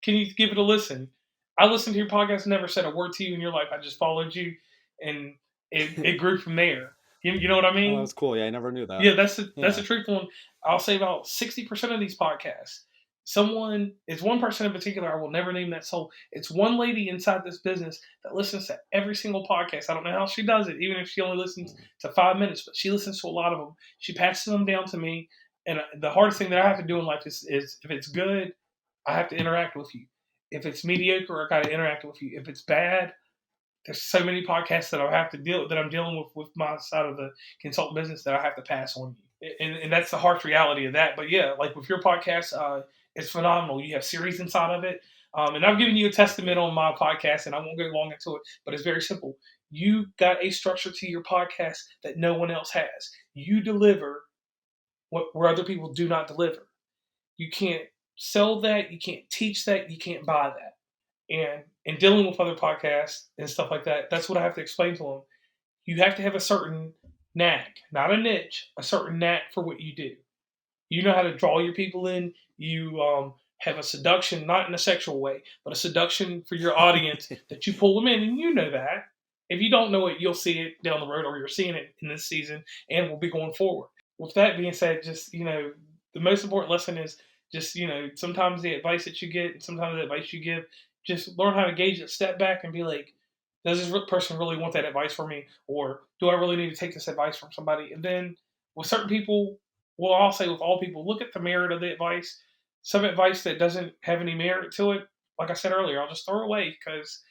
Can you give it a listen? I listened to your podcast, never said a word to you in your life. I just followed you, and it grew from there. You know what I Oh, mean? that's cool. Yeah, I never knew that. Yeah, that's the Yeah. truthful one. I'll say about 60% of these podcasts, it's one person in particular. I will never name that soul. It's one lady inside this business that listens to every single podcast. I don't know how she does it, even if she only listens Mm. to 5 minutes, but she listens to a lot of them. She passes them down to me, and the hardest thing that I have to do in life is if it's good, I have to interact with you. If it's mediocre, I got to interact with you. If it's bad, there's so many podcasts that I'm dealing with my side of the consultant business that I have to pass on you, and that's the harsh reality of that. But yeah, like with your podcast, it's phenomenal. You have series inside of it, and I've given you a testament on my podcast, and I won't go long into it, but it's very simple. You got a structure to your podcast that no one else has. You deliver where other people do not deliver. You can't sell that. You can't teach that. You can't buy that. And in dealing with other podcasts and stuff like that, that's what I have to explain to them. You have to have a certain knack, not a niche, a certain knack for what you do. You know how to draw your people in. You have a seduction, not in a sexual way, but a seduction for your audience that you pull them in, and you know that. If you don't know it, you'll see it down the road, or you're seeing it in this season, and we'll be going forward. With that being said, just the most important lesson is just sometimes the advice that you get, and sometimes the advice you give, just learn how to gauge it, step back, and be like, does this person really want that advice from me, or do I really need to take this advice from somebody? And then with certain people, well, I'll say with all people, look at the merit of the advice. Some advice that doesn't have any merit to it, like I said earlier, I'll just throw away because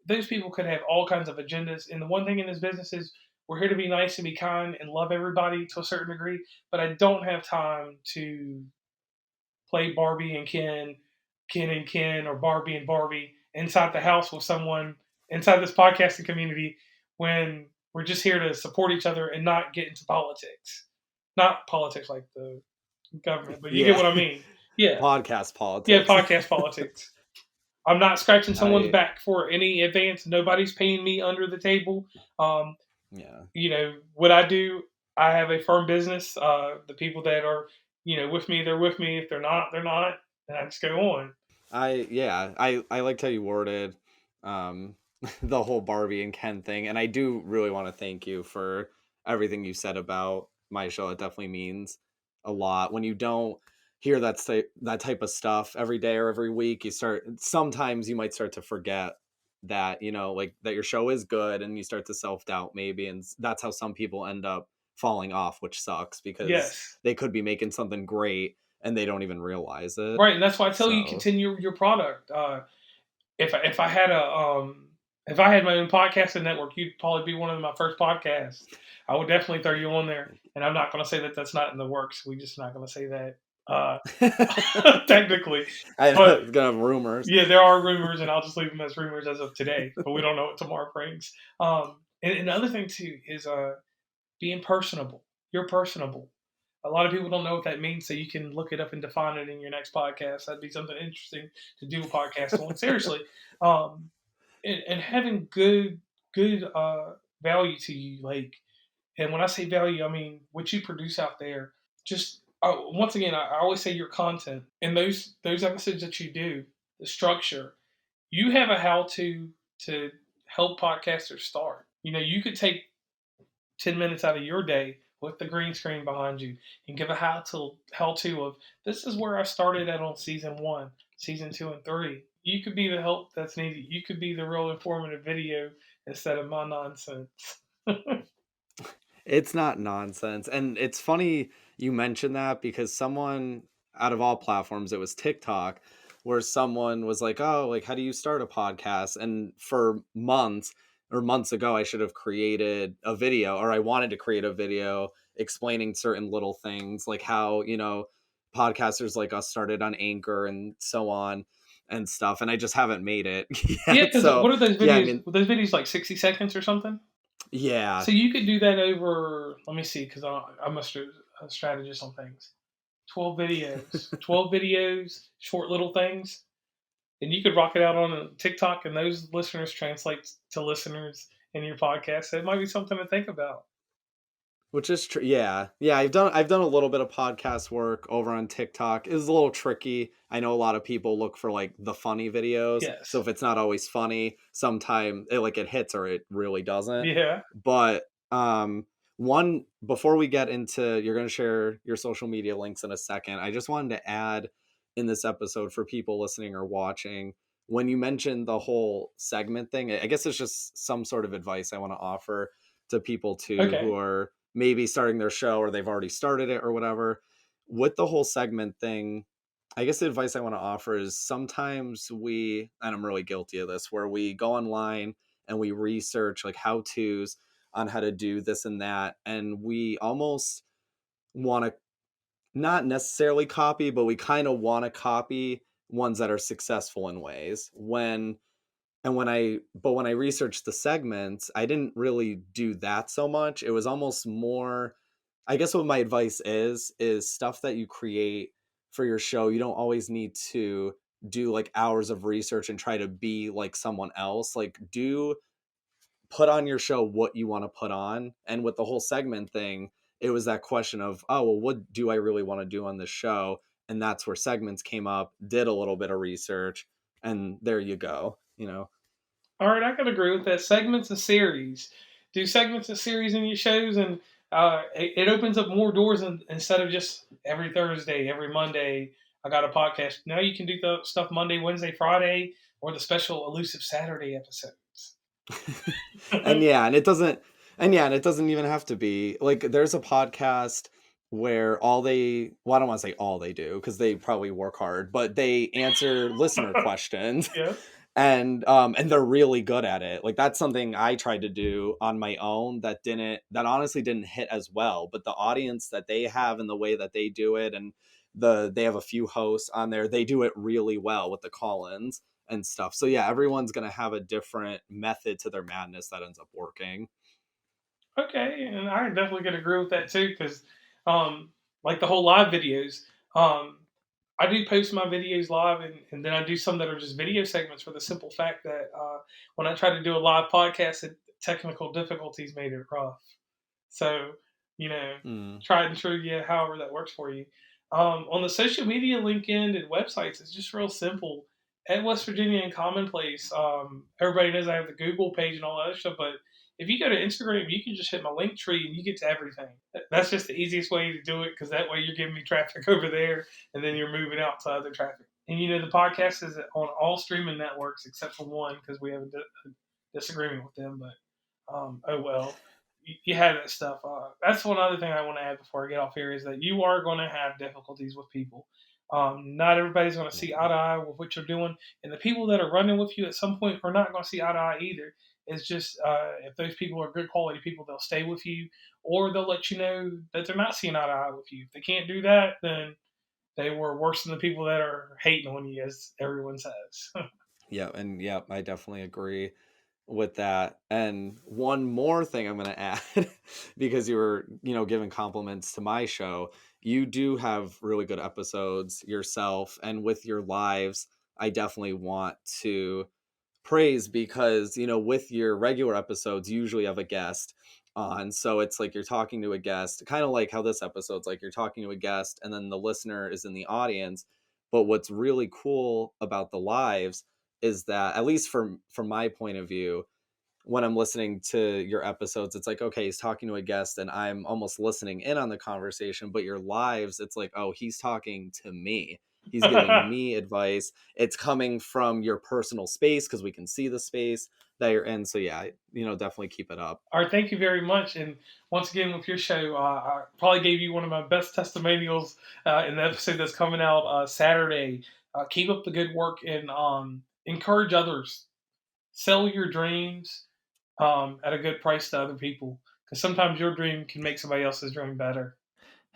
those people could have all kinds of agendas. And the one thing in this business is we're here to be nice and be kind and love everybody to a certain degree. But I don't have time to play Barbie and Ken, Ken and Ken, or Barbie and Barbie inside the house with someone inside this podcasting community when we're just here to support each other and not get into politics. Not politics like the government, but you get Yeah. what I mean. Yeah. Podcast Yeah, politics. podcast politics. I'm not scratching someone's I back for any advance. Nobody's paying me under the table. Um, yeah. what I do, I have a firm business. The people that are, with me, they're with me. If they're not, they're not. and I just go on. I liked how you worded the whole Barbie and Ken thing, and I do really want to thank you for everything you said about my show. It definitely means a lot when you don't hear that type of stuff every day or every week. Sometimes you might start to forget that, like that your show is good, and you start to self-doubt maybe, and that's how some people end up falling off, which sucks because Yes. they could be making something great and they don't even realize it. Right, and that's why I tell you So continue your product. If I had if I had my own podcasting network, you'd probably be one of my first podcasts. I would definitely throw you on there, and I'm not going to say that that's not in the works. We're just not going to say that technically, I know but it's gonna have rumors. yeah, there are rumors, and I'll just leave them as rumors as of today. But we don't know what tomorrow brings. And the other thing too is being personable. You're personable. A lot of people don't know what that means, so you can look it up and define it in your next podcast. That'd be something interesting to do a podcast on. Seriously, um, and having good value to you, like, and when I say value, I mean what you produce out there. Just once again, I always say your content and those episodes that you do, the structure. You have a how to help podcasters start. You could take 10 minutes out of your day with the green screen behind you and give a how to of this is where I started at on season 1, season 2 and 3. You could be the help that's needed. You could be the real informative video instead of my nonsense. It's not nonsense. And it's funny you mentioned that because someone out of all platforms, it was TikTok, where someone was like, "Oh, like how do you start a podcast?" And for months ago, I should have created a video, or I wanted to create a video explaining certain little things like how, podcasters like us started on Anchor and so on and stuff. And I just haven't made it Yeah, yet. because So what are those yeah, I videos? mean, Were those videos like 60 seconds or something? yeah. So you could do that over, let me see, because I'm a strategist on things. 12 videos, short little things. And you could rock it out on TikTok, and those listeners translate to listeners in your podcast. So it might be something to think about. Which is true. Yeah. Yeah. I've done a little bit of podcast work over on TikTok. It's a little tricky. I know a lot of people look for like the funny videos. So Yes. if it's not always funny, sometimes it hits or it really doesn't. Yeah. But one before we get into, you're gonna share your social media links in a second. I just wanted to add in this episode for people listening or watching, when you mentioned the whole segment thing, I guess it's just some sort of advice I want to offer to people too who Okay. are maybe starting their show or they've already started it or whatever. With the whole segment thing, I guess the advice I want to offer is sometimes and I'm really guilty of this, where we go online and we research like how to's on how to do this and that. And we almost want to not necessarily copy, but we kind of want to copy ones that are successful in ways. When I researched the segments, I didn't really do that so much. It was almost more, I guess what my advice is stuff that you create for your show. You don't always need to do like hours of research and try to be like someone else. Like put on your show what you want to put on. And with the whole segment thing, it was that question of, oh, well, what do I really want to do on this show? And that's where segments came up, did a little bit of research, and there you go. All right, I can agree with that. Segments of series. Do segments of series in your shows, and it opens up more doors instead of just every Thursday, every Monday. I got a podcast. Now you can do the stuff Monday, Wednesday, Friday, or the special elusive Saturday episodes. and yeah, and it doesn't even have to be like there's a podcast where I don't want to say all they do because they probably work hard, but they answer listener questions Yeah. and they're really good at it. Like that's something I tried to do on my own that honestly didn't hit as well, but the audience that they have and the way that they do it, and they have a few hosts on there, they do it really well with the call-ins and stuff. So yeah, everyone's going to have a different method to their madness that ends up working. Okay, and I definitely can agree with that too, because like the whole live videos, um, I do post my videos live, and then I do some that are just video segments for the simple fact that when I try to do a live podcast, technical difficulties made it rough. So, you know, Mm. tried and true, yeah, however that works for you. On the social media LinkedIn and websites, it's just real simple. At West Virginia unCommOnPlaCE, everybody knows I have the Google page and all that other stuff, but if you go to Instagram, you can just hit my LINKTREE and you get to everything. That's just the easiest way to do it because that way you're giving me traffic over there and then you're moving out to other traffic. And the podcast is on all streaming networks except for one because we have a disagreement with them, but oh well. You have that stuff. That's one other thing I want to add before I get off here is that you are going to have difficulties with people. Not everybody's going to see eye to eye with what you're doing, and the people that are running with you at some point are not going to see eye to eye either. It's just if those people are good quality people, they'll stay with you, or they'll let you know that they're not seeing eye to eye with you. If they can't do that, then they were worse than the people that are hating on you, as everyone says. Yeah, I definitely agree with that. And one more thing I'm going to add, because you were, giving compliments to my show, you do have really good episodes yourself, and with your lives, I definitely want to praise because, with your regular episodes, you usually have a guest on. So it's like you're talking to a guest, kind of like how this episode's like you're talking to a guest and then the listener is in the audience. But what's really cool about the lives is that, at least from my point of view, when I'm listening to your episodes, it's like, okay, he's talking to a guest and I'm almost listening in on the conversation. But your lives, it's like, oh, he's talking to me. He's giving me advice. It's coming from your personal space because we can see the space that you're in. So yeah, definitely keep it up. All right, thank you very much. And once again, with your show, I probably gave you one of my best testimonials in the episode that's coming out Saturday. Keep up the good work and encourage others. Sell your dreams at a good price to other people because sometimes your dream can make somebody else's dream better.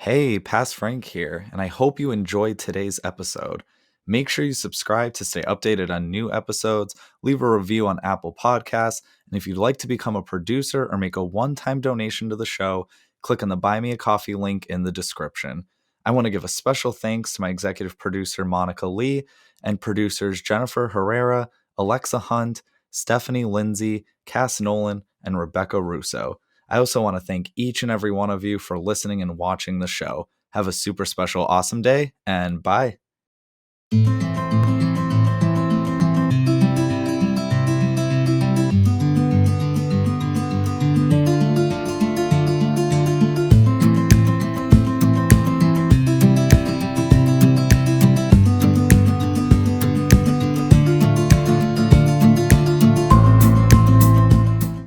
Hey, Past Frank here, and I hope you enjoyed today's episode. Make sure you subscribe to stay updated on new episodes, leave a review on Apple Podcasts, and if you'd like to become a producer or make a one-time donation to the show, click on the Buy Me a Coffee link in the description. I want to give a special thanks to my executive producer, Monica Leigh, and producers Jennifer Herrera, Alexa Hunt, Stephanie Lindsay, Kas Nolan, and Rebecca Russo. I also want to thank each and every one of you for listening and watching the show. Have a super special, awesome day, and bye.